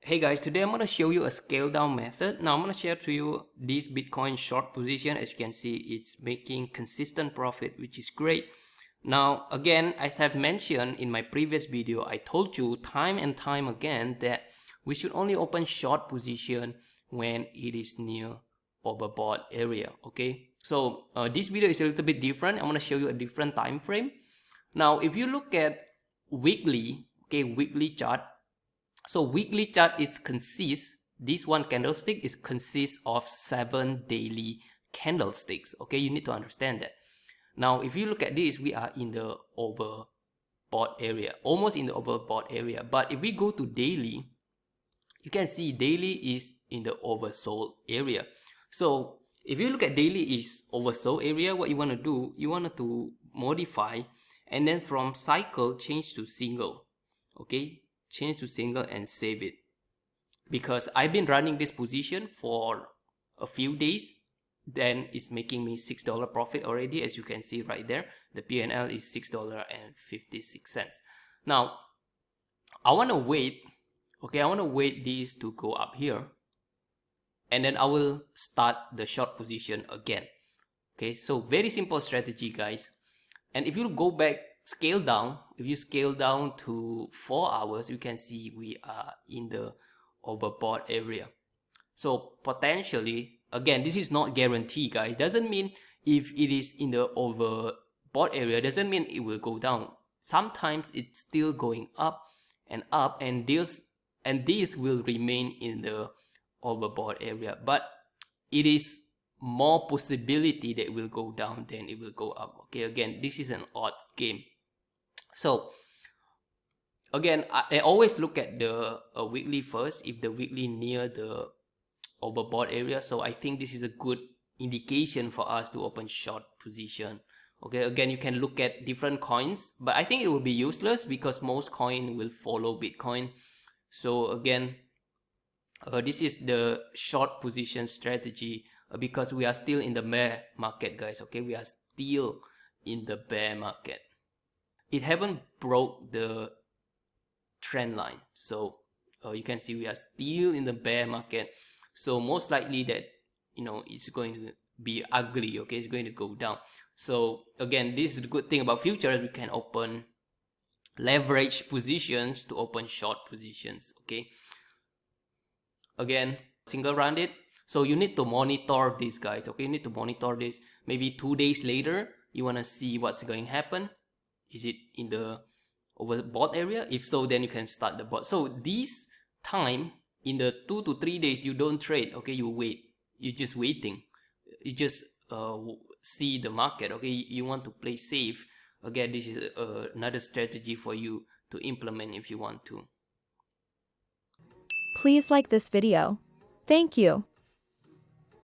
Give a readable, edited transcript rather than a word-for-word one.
Hey guys, today I'm going to show you a scale down method. Now I'm going to share to you this Bitcoin short position. As you can see, it's making consistent profit, which is great. Now again, as I've mentioned in my previous video, I told you time and time again that we should only open short position when it is near overbought area. Okay, so this video is a little bit different. I'm going to show you a different time frame. Now if you look at weekly, weekly chart. So weekly chart this one candlestick is consists of 7 daily candlesticks. Okay, you need to understand that. Now if you look at this, we are in the overbought area, almost in the overbought area. But if we go to daily, you can see daily is in the oversold area. So if you look at daily is oversold area, what you want to do, you want to modify and then from cycle change to single. Okay, change to single and save it, because I've been running this position for a few days. Then it's making me $6 profit already. As you can see right there, the PNL is $6.56. Now I want to wait. Okay, I want to wait this to go up here, and then I will start the short position again. Okay, so very simple strategy, guys. And if you go back, scale down, if you scale down to 4 hours, you can see we are in the overbought area. So potentially, again, this is not guaranteed, guys. Doesn't mean if it is in the overbought area, doesn't mean it will go down. Sometimes it's still going up, and this will remain in the overbought area, but it is more possibility that it will go down than it will go up. Okay, again, this is an odd game. So again, I always look at the weekly first, if the weekly near the overbought area. So I think this is a good indication for us to open short position. Okay, again, you can look at different coins, but I think it will be useless because most coin will follow Bitcoin. So again, this is the short position strategy because we are still in the bear market, guys. Okay, we are still in the bear market. It haven't broke the trend line, so you can see we are still in the bear market. So most likely that it's going to be ugly. Okay, it's going to go down. So again, this is the good thing about futures. We can open leverage positions to open short positions. Okay, again, single rounded. So you need to monitor this, guys. Okay, you need to monitor this. Maybe 2 days later, you want to see what's going to happen. Is it in the overbought area? If so, then you can start the bot. So this time, in the 2 to 3 days, you don't trade. Okay, you wait. You're just waiting. You just see the market. Okay, you want to play safe. Again, this is another strategy for you to implement if you want to. Please like this video. Thank you.